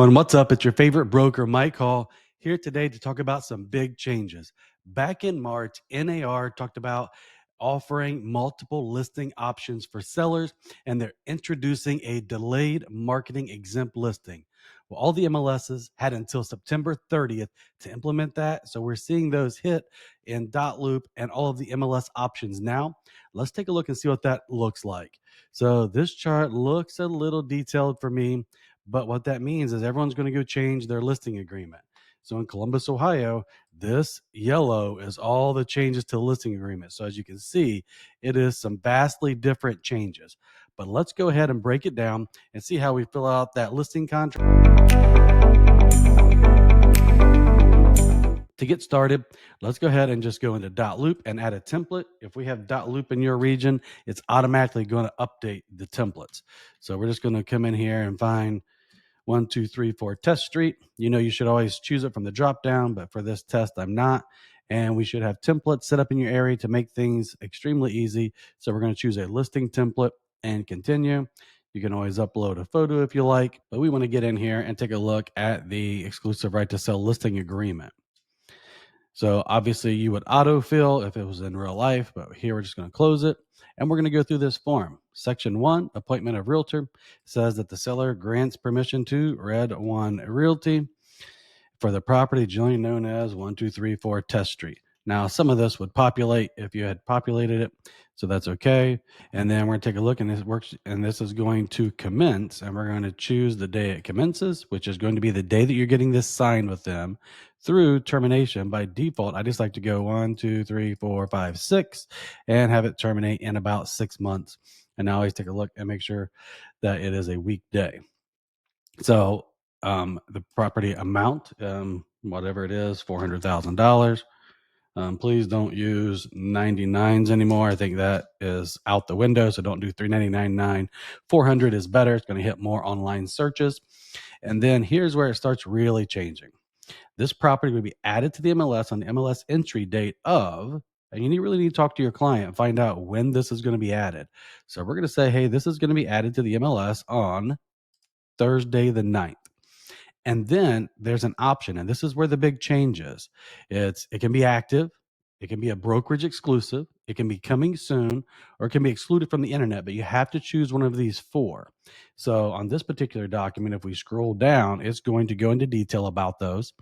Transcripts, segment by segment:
everyone, what's up? It's your favorite broker, Mike Hall, here today to talk about some big changes. Back in March, NAR talked about offering multiple listing options for sellers, and they're introducing a delayed marketing exempt listing. Well, all the MLSs had until September 30th to implement that. So we're seeing those hit in dot loop and all of the MLS options now. Let's take a look and see what that looks like. So this chart looks a little detailed for me. But what that means is everyone's going to go change their listing agreement. So in Columbus, Ohio, this yellow is all the changes to the listing agreement. So as you can see, it is some vastly different changes. But let's go ahead and break it down and see how we fill out that listing contract. To get started, let's go ahead and just go into dot loop and add a template. If we have dot loop in your region, it's automatically going to update the templates. So we're just going to come in here and find 1234 Test Street. You should always choose it from the drop down, but for this test, I'm not. And we should have templates set up in your area to make things extremely easy. So we're going to choose a listing template and continue. You can always upload a photo if you like, but we want to get in here and take a look at the exclusive right to sell listing agreement. So obviously you would autofill if it was in real life, but here we're just going to close it. And we're going to go through this form. Section 1, appointment of realtor, says that the seller grants permission to Red One Realty for the property generally known as 1234 Test Street. Now, some of this would populate if you had populated it, so that's okay. And then we're going to take a look, and this works, and this is going to commence, and we're going to choose the day it commences, which is going to be the day that you're getting this signed with them through termination. By default, I just like to go 1, 2, 3, 4, 5, 6, and have it terminate in about 6 months. And I always take a look and make sure that it is a weekday. So the property amount, whatever it is, $400,000. Please don't use 99s anymore. I think that is out the window. So don't do 399.9. 400 is better. It's going to hit more online searches. And then here's where it starts really changing. This property will be added to the MLS on the MLS entry date of, and you really need to talk to your client and find out when this is going to be added. So we're going to say, hey, this is going to be added to the MLS on Thursday the 9th. And then there's an option, and this is where the big change is. It can be active, it can be a brokerage exclusive, it can be coming soon, or it can be excluded from the internet, but you have to choose one of these four. So on this particular document, if we scroll down, it's going to go into detail about those.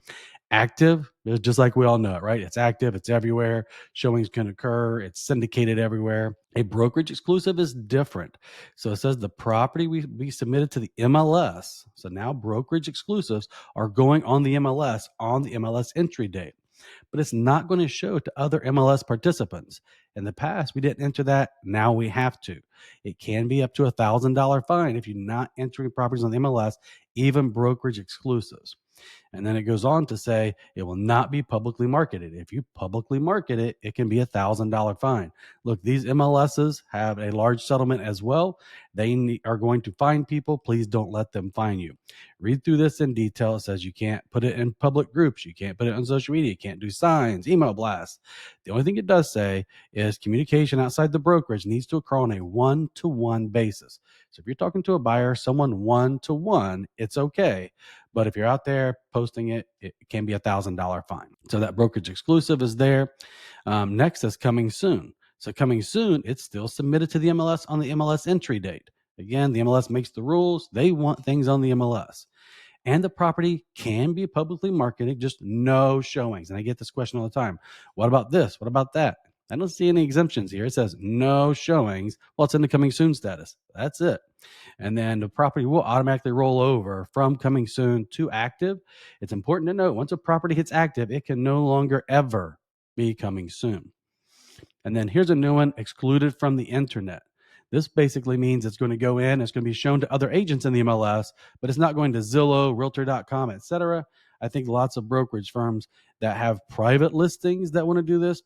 Active, just like we all know it, right? It's active, it's everywhere. Showings can occur, it's syndicated everywhere. A brokerage exclusive is different. So it says the property we submitted to the MLS. So now brokerage exclusives are going on the MLS entry date, but it's not going to show to other MLS participants. In the past, we didn't enter that. Now we have to. It can be up to $1,000 fine if you're not entering properties on the MLS, even brokerage exclusives. And then it goes on to say it will not be publicly marketed. If you publicly market it, it can be $1,000 fine. Look, these MLSs have a large settlement as well. They are going to fine people. Please don't let them fine you. Read through this in detail. It says you can't put it in public groups. You can't put it on social media. You can't do signs, email blasts. The only thing it does say is communication outside the brokerage needs to occur on a one-to-one basis. So if you're talking to a buyer, someone one-to-one, it's okay. But if you're out there posting it, it can be $1,000 fine. So that brokerage exclusive is there. Next is coming soon. So coming soon, it's still submitted to the MLS on the MLS entry date. Again, the MLS makes the rules. They want things on the MLS. And the property can be publicly marketed, just no showings. And I get this question all the time. What about this? What about that? I don't see any exemptions here. It says no showings. Well, it's in the coming soon status. That's it. And then the property will automatically roll over from coming soon to active. It's important to note, once a property hits active, it can no longer ever be coming soon. And then here's a new one, excluded from the internet. This basically means it's going to go in, it's going to be shown to other agents in the MLS, but it's not going to Zillow, Realtor.com, etc. I think lots of brokerage firms that have private listings that want to do this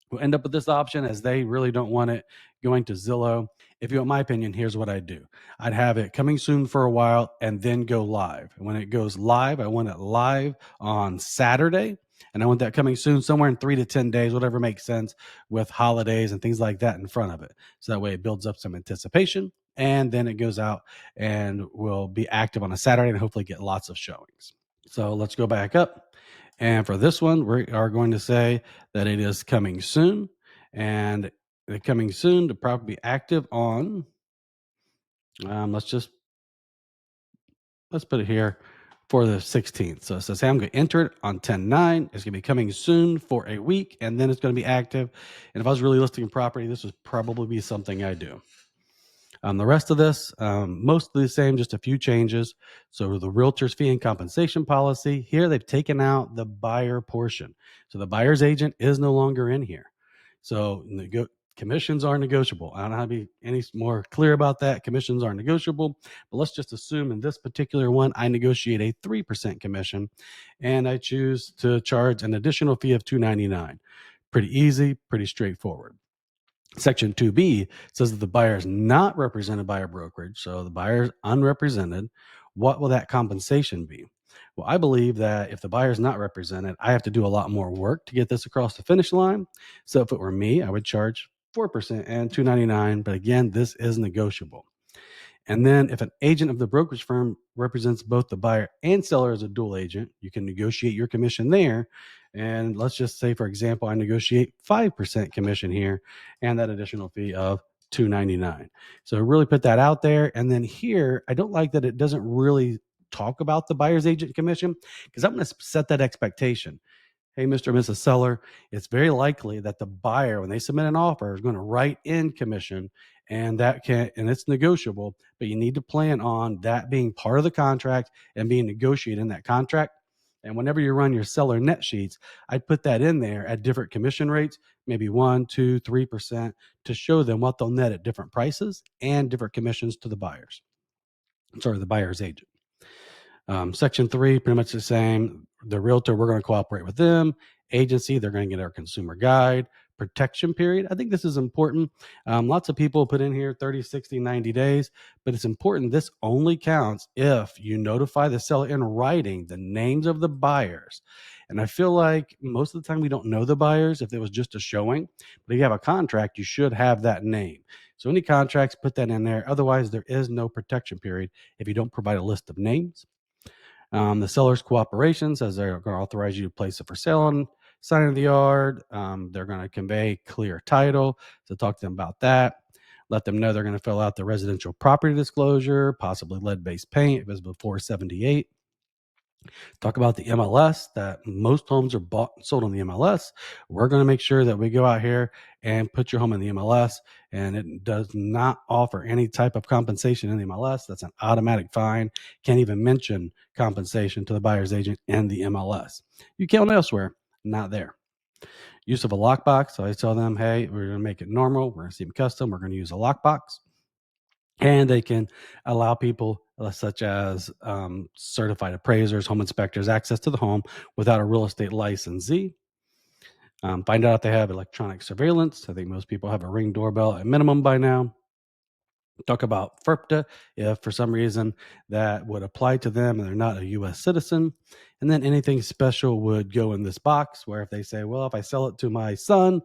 will end up with this option, as they really don't want it going to Zillow. If you want my opinion, here's what I'd do. I'd have it coming soon for a while and then go live. And when it goes live, I want it live on Saturday. And I want that coming soon somewhere in 3 to 10 days, whatever makes sense, with holidays and things like that in front of it. So that way it builds up some anticipation. and then it goes out and will be active on a Saturday and hopefully get lots of showings. So let's go back up. And for this one, we are going to say that it is coming soon, and the coming soon to probably be active on, let's put it here for the 16th. So it says, hey, I'm going to enter it on 10/9. It's going to be coming soon for a week, and then it's going to be active. And if I was really listing a property, this would probably be something I do. The rest of this, mostly the same, just a few changes. So the realtor's fee and compensation policy, here they've taken out the buyer portion. So the buyer's agent is no longer in here. So commissions are negotiable. I don't know how to be any more clear about that. Commissions are negotiable, but let's just assume in this particular one, I negotiate a 3% commission and I choose to charge an additional fee of $2.99. Pretty easy, pretty straightforward. Section 2B says that the buyer is not represented by a brokerage, so the buyer is unrepresented. What will that compensation be? Well, I believe that if the buyer is not represented, I have to do a lot more work to get this across the finish line. So if it were me, I would charge 4% and $2.99. But again, this is negotiable. And then if an agent of the brokerage firm represents both the buyer and seller as a dual agent, you can negotiate your commission there. And let's just say, for example, I negotiate 5% commission here and that additional fee of $2.99. So really put that out there. And then here, I don't like that it doesn't really talk about the buyer's agent commission, because I'm going to set that expectation. Hey, Mr. and Mrs. Seller, it's very likely that the buyer, when they submit an offer, is going to write in commission, and it's negotiable, but you need to plan on that being part of the contract and being negotiated in that contract. And whenever you run your seller net sheets, I'd put that in there at different commission rates, maybe 1, 2, 3%, to show them what they'll net at different prices and different commissions to the buyer's agent. Section 3, pretty much the same. The realtor, we're going to cooperate with them. Agency, they're going to get our consumer guide. Protection period, I think this is important. Lots of people put in here 30, 60, 90 days, but it's important. This only counts if you notify the seller in writing the names of the buyers. And I feel like most of the time we don't know the buyers if it was just a showing, but if you have a contract, you should have that name. So any contracts, put that in there. Otherwise, there is no protection period if you don't provide a list of names. The seller's cooperation says they're going to authorize you to place it for sale on sign of the yard. They're going to convey clear title. So talk to them about that. Let them know they're going to fill out the residential property disclosure, possibly lead-based paint if it's before 78. Talk about the MLS, that most homes are bought and sold on the MLS. We're going to make sure that we go out here and put your home in the MLS, and it does not offer any type of compensation in the MLS. That's an automatic fine. Can't even mention compensation to the buyer's agent and the MLS. You can elsewhere, not there. Use of a lockbox. So I tell them, hey, we're going to make it normal. We're going to see them custom. We're going to use a lockbox. And they can allow people such as certified appraisers, home inspectors, access to the home without a real estate licensee. Find out if they have electronic surveillance. I think most people have a Ring doorbell at minimum by now. Talk about FERPTA, if for some reason that would apply to them and they're not a U.S. citizen. And then anything special would go in this box where if they say, well, if I sell it to my son's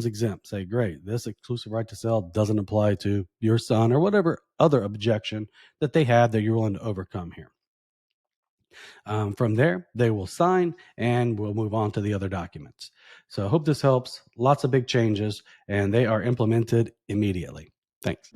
exempt. Say, great, this exclusive right to sell doesn't apply to your son, or whatever other objection that they have that you're willing to overcome here. From there, they will sign and we'll move on to the other documents. So I hope this helps. Lots of big changes, and they are implemented immediately. Thanks.